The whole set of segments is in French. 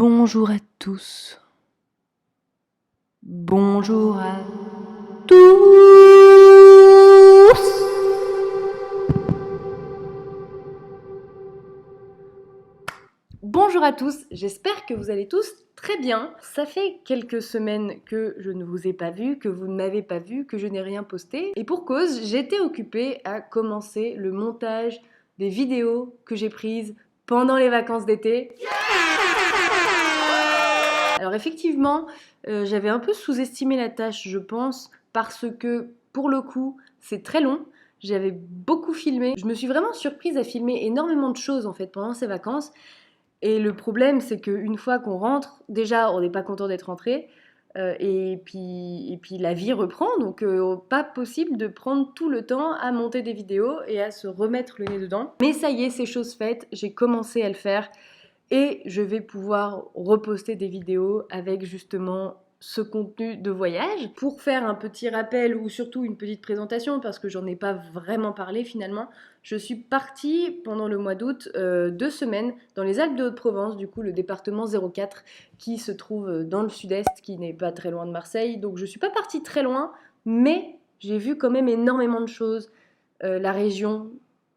Bonjour à tous. Bonjour à tous. Bonjour à tous, j'espère que vous allez tous très bien. Ça fait quelques semaines que je ne vous ai pas vu, que vous ne m'avez pas vu, que je n'ai rien posté. Et pour cause, j'étais occupée à commencer le montage des vidéos que j'ai prises pendant les vacances d'été. Alors effectivement, j'avais un peu sous-estimé la tâche, je pense, parce que pour le coup, c'est très long. J'avais beaucoup filmé. Je me suis vraiment surprise à filmer énormément de choses en fait pendant ces vacances. Et le problème, c'est qu'une fois qu'on rentre, déjà, on n'est pas content d'être rentré. Et puis la vie reprend, donc pas possible de prendre tout le temps à monter des vidéos et à se remettre le nez dedans. Mais ça y est, c'est chose faite, j'ai commencé à le faire. Et je vais pouvoir reposter des vidéos avec justement ce contenu de voyage. Pour faire un petit rappel ou surtout une petite présentation, parce que j'en ai pas vraiment parlé finalement, je suis partie pendant le mois d'août 2 semaines dans les Alpes de Haute-Provence, du coup le département 04 qui se trouve dans le sud-est, qui n'est pas très loin de Marseille. Donc je suis pas partie très loin, mais j'ai vu quand même énormément de choses. La région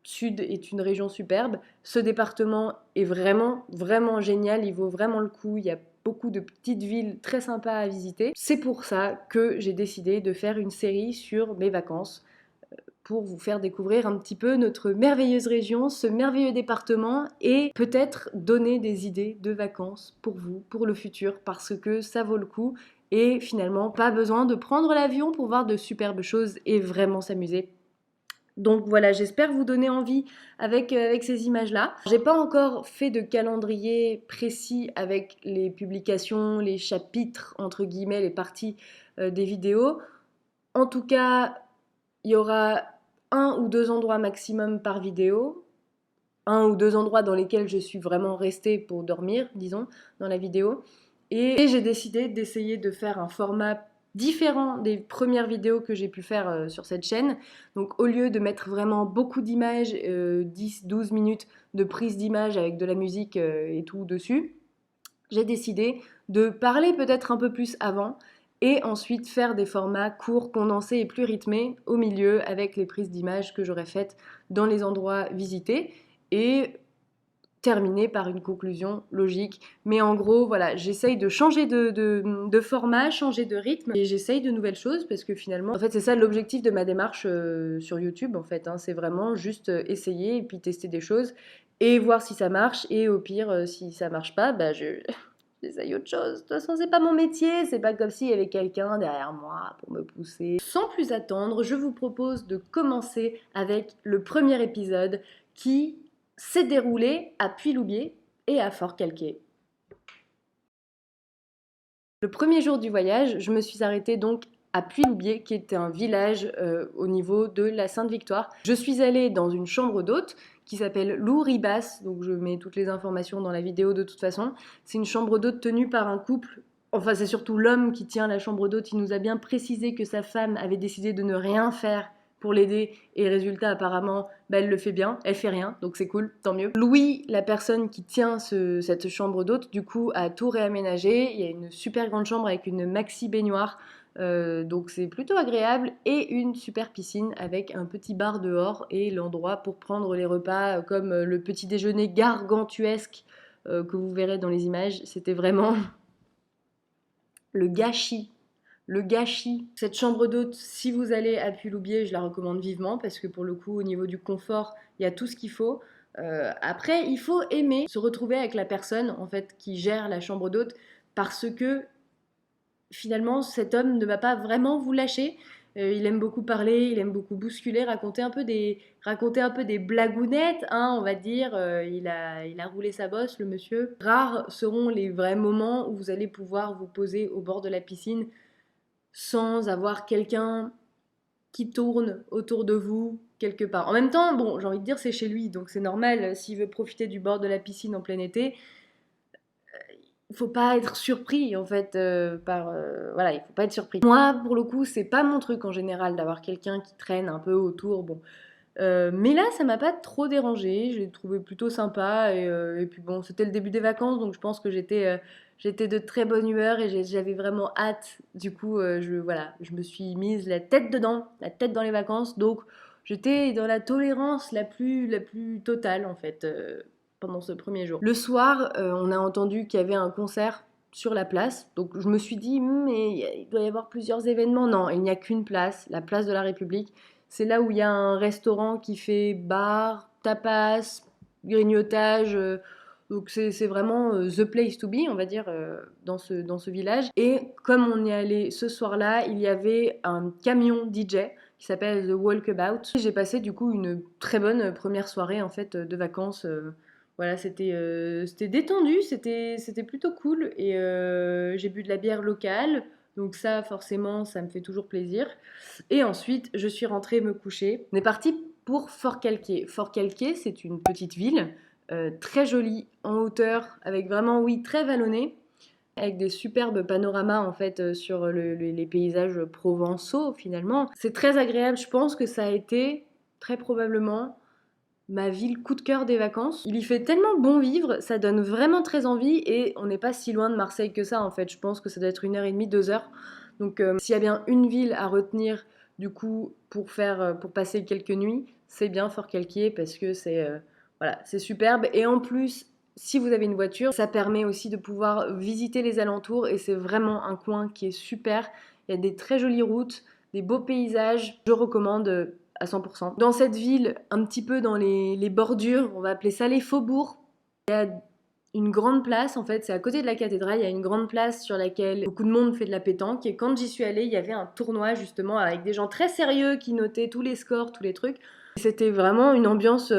sud est une région superbe. Ce département est vraiment, vraiment génial. Il vaut vraiment le coup. Il y a beaucoup de petites villes très sympas à visiter. C'est pour ça que j'ai décidé de faire une série sur mes vacances pour vous faire découvrir un petit peu notre merveilleuse région, ce merveilleux département et peut-être donner des idées de vacances pour vous, pour le futur, parce que ça vaut le coup et finalement pas besoin de prendre l'avion pour voir de superbes choses et vraiment s'amuser. Donc voilà, j'espère vous donner envie avec ces images-là. J'ai pas encore fait de calendrier précis avec les publications, les chapitres, entre guillemets, les parties des vidéos. En tout cas, il y aura 1 ou 2 endroits maximum par vidéo. 1 ou 2 endroits dans lesquels je suis vraiment restée pour dormir, disons, dans la vidéo. Et j'ai décidé d'essayer de faire un format différent des premières vidéos que j'ai pu faire sur cette chaîne. Donc au lieu de mettre vraiment beaucoup d'images, 10-12 minutes de prise d'images avec de la musique et tout dessus, j'ai décidé de parler peut-être un peu plus avant et ensuite faire des formats courts, condensés et plus rythmés au milieu avec les prises d'images que j'aurais faites dans les endroits visités et terminer par une conclusion logique. Mais en gros, voilà, j'essaye de changer de format, changer de rythme et j'essaye de nouvelles choses parce que finalement, en fait, c'est ça l'objectif de ma démarche sur YouTube, en fait. Hein, c'est vraiment juste essayer et puis tester des choses et voir si ça marche. Et au pire, si ça marche pas, bah j'essaye autre chose. De toute façon, c'est pas mon métier. C'est pas comme s'il y avait quelqu'un derrière moi pour me pousser. Sans plus attendre, je vous propose de commencer avec le premier épisode qui s'est déroulé à Puy-Loubier et à Fort-Calquier. Le premier jour du voyage, je me suis arrêtée donc à Puy-Loubier, qui était un village au niveau de la Sainte-Victoire. Je suis allée dans une chambre d'hôte qui s'appelle Lou Ribas, donc je mets toutes les informations dans la vidéo de toute façon. C'est une chambre d'hôte tenue par un couple. Enfin, c'est surtout l'homme qui tient la chambre d'hôte. Il nous a bien précisé que sa femme avait décidé de ne rien faire pour l'aider et résultat apparemment elle le fait bien, elle fait rien, donc c'est cool, tant mieux. Louis, la personne qui tient cette chambre d'hôte, du coup a tout réaménagé, il y a une super grande chambre avec une maxi baignoire, donc c'est plutôt agréable, et une super piscine avec un petit bar dehors et l'endroit pour prendre les repas comme le petit déjeuner gargantuesque que vous verrez dans les images. C'était vraiment le gâchis. Le gâchis. Cette chambre d'hôte, si vous allez à Puy-Loubier, je la recommande vivement parce que pour le coup, au niveau du confort, il y a tout ce qu'il faut. Après, il faut aimer se retrouver avec la personne en fait qui gère la chambre d'hôte parce que finalement, cet homme ne va pas vraiment vous lâcher. Il aime beaucoup parler, il aime beaucoup bousculer, raconter un peu des blagounettes, hein, on va dire. Il a roulé sa bosse, le monsieur. Rares seront les vrais moments où vous allez pouvoir vous poser au bord de la piscine sans avoir quelqu'un qui tourne autour de vous quelque part. En même temps, bon, j'ai envie de dire c'est chez lui, donc c'est normal s'il veut profiter du bord de la piscine en plein été. Il faut pas être surpris en fait voilà, il faut pas être surpris. Moi, pour le coup, c'est pas mon truc en général d'avoir quelqu'un qui traîne un peu autour. Bon, Mais là, ça m'a pas trop dérangé, j'ai trouvé plutôt sympa et puis bon, c'était le début des vacances, donc je pense que j'étais de très bonne humeur et j'avais vraiment hâte. Du coup, voilà, je me suis mise la tête dedans, la tête dans les vacances, donc j'étais dans la tolérance la plus totale en fait pendant ce premier jour. Le soir, on a entendu qu'il y avait un concert sur la place, donc je me suis dit, mais il doit y avoir plusieurs événements. Non, il n'y a qu'une place, la place de la République. C'est là où il y a un restaurant qui fait bar, tapas, grignotage. Donc c'est vraiment the place to be, on va dire, dans ce village. Et comme on y allait ce soir-là, il y avait un camion DJ qui s'appelle The Walkabout. J'ai passé du coup une très bonne première soirée en fait de vacances. Voilà, c'était détendu, c'était plutôt cool et j'ai bu de la bière locale. Donc ça, forcément, ça me fait toujours plaisir. Et ensuite, je suis rentrée me coucher. On est parti pour Fort-Calquier. Fort-Calquier, c'est une petite ville très jolie, en hauteur, avec vraiment, oui, très vallonnée, avec des superbes panoramas en fait sur les paysages provençaux finalement. C'est très agréable, je pense que ça a été très probablement ma ville coup de cœur des vacances. Il y fait tellement bon vivre, ça donne vraiment très envie et on n'est pas si loin de Marseille que ça en fait. Je pense que ça doit être 1h30, 2 heures. Donc s'il y a bien une ville à retenir du coup pour passer quelques nuits, c'est bien Fort-Calquier parce que voilà, c'est superbe et en plus si vous avez une voiture, ça permet aussi de pouvoir visiter les alentours et c'est vraiment un coin qui est super. Il y a des très jolies routes, des beaux paysages. Je recommande à 100%. Dans cette ville, un petit peu dans les bordures, on va appeler ça les faubourgs, il y a une grande place, en fait, c'est à côté de la cathédrale, il y a une grande place sur laquelle beaucoup de monde fait de la pétanque, et quand j'y suis allée, il y avait un tournoi justement avec des gens très sérieux qui notaient tous les scores, tous les trucs. C'était vraiment une ambiance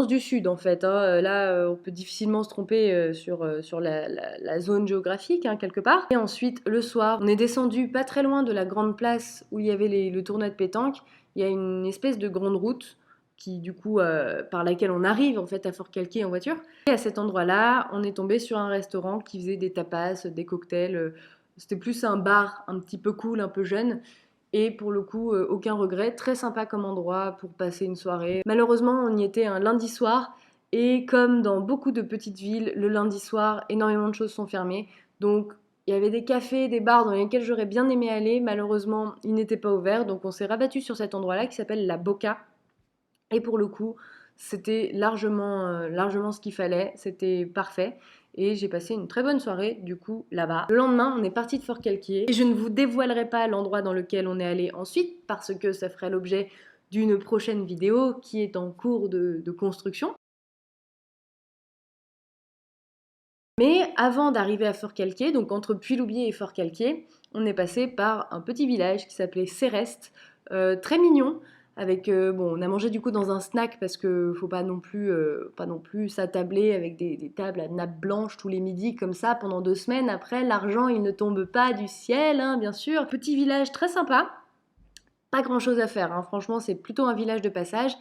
du sud en fait, hein. Là, on peut difficilement se tromper sur la zone géographique, hein, quelque part. Et ensuite, le soir, on est descendu pas très loin de la grande place où il y avait le tournoi de pétanque. Il y a une espèce de grande route qui, du coup, par laquelle on arrive en fait à Fort-Calquier en voiture. Et à cet endroit-là, on est tombé sur un restaurant qui faisait des tapas, des cocktails. C'était plus un bar un petit peu cool, un peu jeune. Et pour le coup, aucun regret, très sympa comme endroit pour passer une soirée. Malheureusement, on y était un lundi soir, et comme dans beaucoup de petites villes, le lundi soir, énormément de choses sont fermées. Donc, il y avait des cafés, des bars dans lesquels j'aurais bien aimé aller. Malheureusement, ils n'étaient pas ouverts, donc on s'est rabattu sur cet endroit-là qui s'appelle la Boca. Et pour le coup, c'était largement ce qu'il fallait, c'était parfait. Et j'ai passé une très bonne soirée, du coup, là-bas. Le lendemain, on est parti de Fort-Calquier. Et je ne vous dévoilerai pas l'endroit dans lequel on est allé ensuite, parce que ça ferait l'objet d'une prochaine vidéo qui est en cours de construction. Mais avant d'arriver à Fort-Calquier, donc entre Puy-Loubier et Fort-Calquier, on est passé par un petit village qui s'appelait Céreste, très mignon, avec bon, on a mangé du coup dans un snack parce que faut pas non plus s'attabler avec des tables à nappe blanche tous les midis comme ça pendant 2 semaines. Après, l'argent il ne tombe pas du ciel, hein, bien sûr. Petit village très sympa, pas grand chose à faire, hein. Franchement, c'est plutôt un village de passage.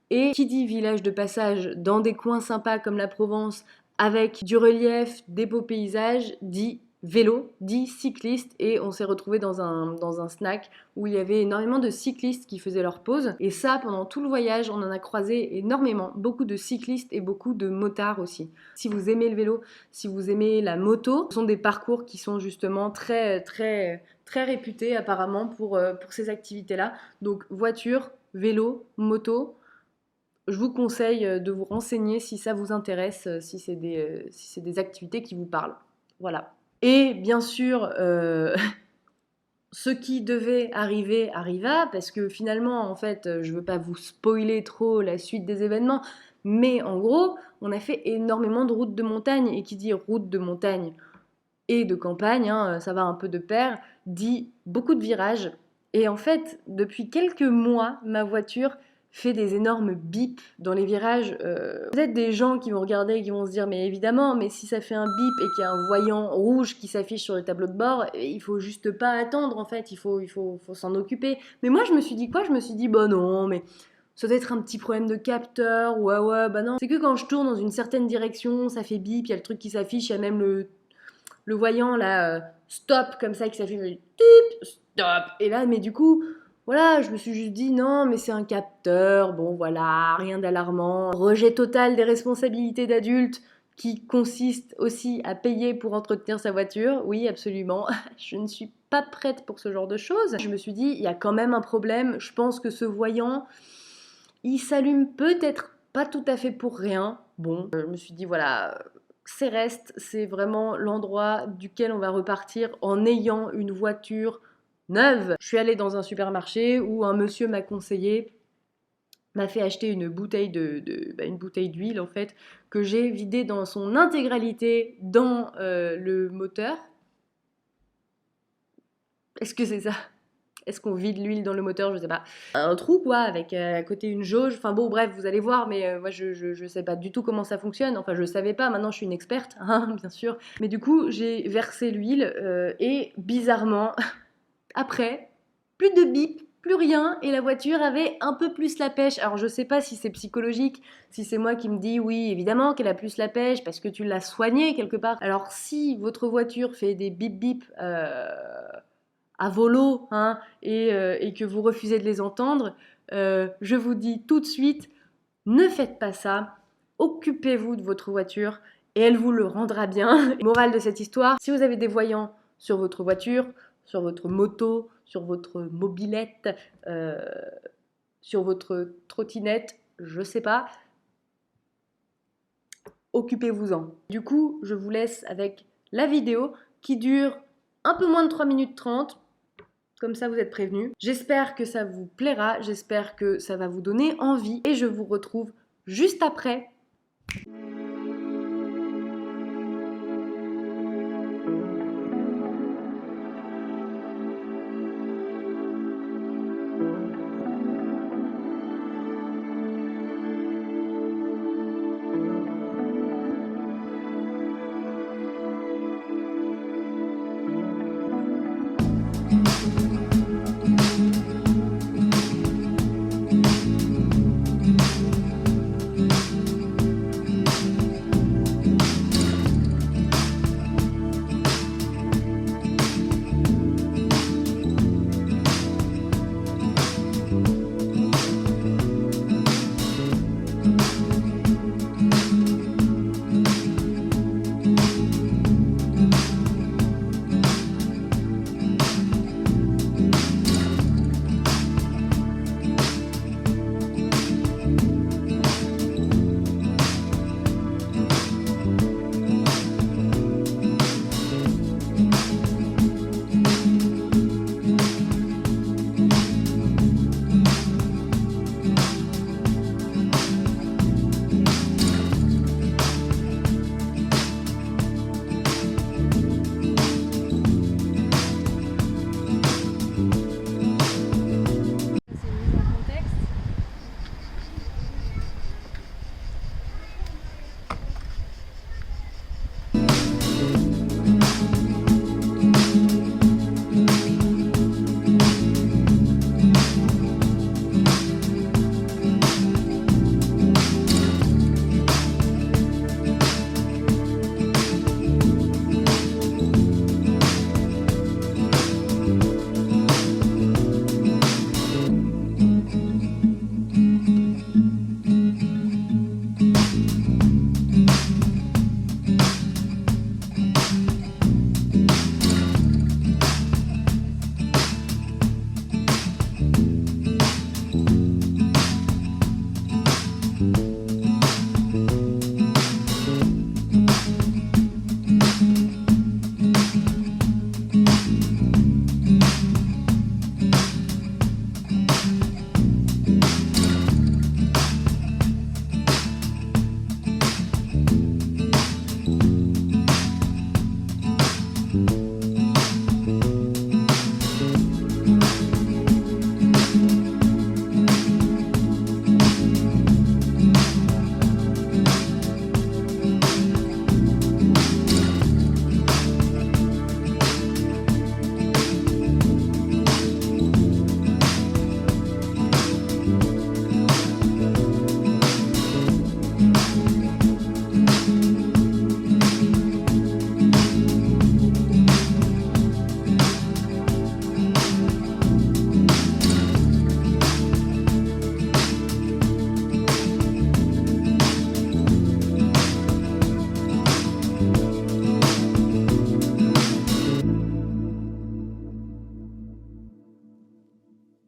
Et qui dit village de passage dans des coins sympas comme la Provence, avec du relief, des beaux paysages, dit vélo, dit cycliste. Et on s'est retrouvé dans un snack où il y avait énormément de cyclistes qui faisaient leur pause. Et ça, pendant tout le voyage, on en a croisé énormément. Beaucoup de cyclistes et beaucoup de motards aussi. Si vous aimez le vélo, si vous aimez la moto, ce sont des parcours qui sont justement très, très, très réputés apparemment pour ces activités-là. Donc voiture, vélo, moto. Je vous conseille de vous renseigner si ça vous intéresse, si c'est des activités qui vous parlent. Voilà. Et bien sûr, ce qui devait arriver arriva, parce que finalement, en fait, je veux pas vous spoiler trop la suite des événements, mais en gros, on a fait énormément de routes de montagne, et qui dit route de montagne et de campagne, hein, ça va un peu de pair, dit beaucoup de virages. Et en fait, depuis quelques mois, ma voiture fait des énormes bips dans les virages. Peut-être des gens qui vont regarder et qui vont se dire mais évidemment, mais si ça fait un bip et qu'il y a un voyant rouge qui s'affiche sur le tableau de bord, il faut juste pas attendre en fait, il faut s'en occuper. Mais moi je me suis dit quoi? Je me suis dit bah non, mais ça doit être un petit problème de capteur, ouais, bah non. C'est que quand je tourne dans une certaine direction, ça fait bip, il y a le truc qui s'affiche, il y a même le voyant là, stop, comme ça, qui s'affiche, stop. Et là, mais du coup, Voilà, je me suis juste dit non, mais c'est un capteur, bon voilà, rien d'alarmant. Rejet total des responsabilités d'adulte qui consiste aussi à payer pour entretenir sa voiture. Oui, absolument. Je ne suis pas prête pour ce genre de choses. Je me suis dit, il y a quand même un problème. Je pense que ce voyant, il s'allume peut-être pas tout à fait pour rien. Bon, je me suis dit, voilà, Céreste, c'est vraiment l'endroit duquel on va repartir en ayant une voiture neuve. Je suis allée dans un supermarché où un monsieur m'a conseillé, m'a fait acheter une bouteille une bouteille d'huile en fait, que j'ai vidée dans son intégralité dans le moteur. Est-ce que c'est ça? Est-ce qu'on vide l'huile dans le moteur? Je sais pas. Un trou quoi, avec à côté une jauge. Enfin bon, bref, vous allez voir, mais moi je sais pas du tout comment ça fonctionne. Enfin, je savais pas, maintenant je suis une experte, hein, bien sûr. Mais du coup, j'ai versé l'huile et bizarrement, après, plus de bip, plus rien, et la voiture avait un peu plus la pêche. Alors je sais pas si c'est psychologique, si c'est moi qui me dis oui, évidemment qu'elle a plus la pêche parce que tu l'as soignée quelque part. Alors si votre voiture fait des bip bip à volo hein, et que vous refusez de les entendre, je vous dis tout de suite, ne faites pas ça, occupez-vous de votre voiture et elle vous le rendra bien. Morale de cette histoire, si vous avez des voyants sur votre voiture, sur votre moto, sur votre mobilette, sur votre trottinette, je sais pas, occupez-vous-en. Du coup, je vous laisse avec la vidéo qui dure un peu moins de 3 minutes 30. Comme ça, vous êtes prévenus. J'espère que ça vous plaira, j'espère que ça va vous donner envie et je vous retrouve juste après.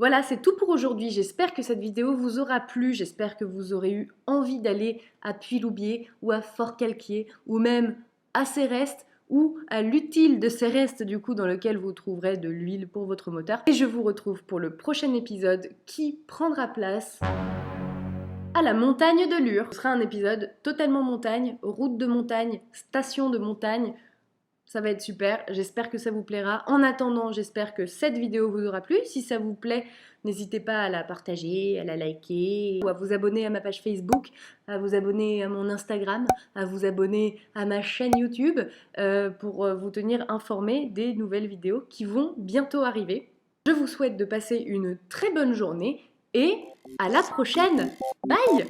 Voilà, c'est tout pour aujourd'hui. J'espère que cette vidéo vous aura plu. J'espère que vous aurez eu envie d'aller à Puy-Loubier ou à Fort-Calquier ou même à Céreste ou à l'utile de Céreste du coup dans lequel vous trouverez de l'huile pour votre moteur. Et je vous retrouve pour le prochain épisode qui prendra place à la montagne de Lure. Ce sera un épisode totalement montagne, route de montagne, station de montagne. Ça va être super, j'espère que ça vous plaira. En attendant, j'espère que cette vidéo vous aura plu. Si ça vous plaît, n'hésitez pas à la partager, à la liker, ou à vous abonner à ma page Facebook, à vous abonner à mon Instagram, à vous abonner à ma chaîne YouTube pour vous tenir informé des nouvelles vidéos qui vont bientôt arriver. Je vous souhaite de passer une très bonne journée et à la prochaine. Bye!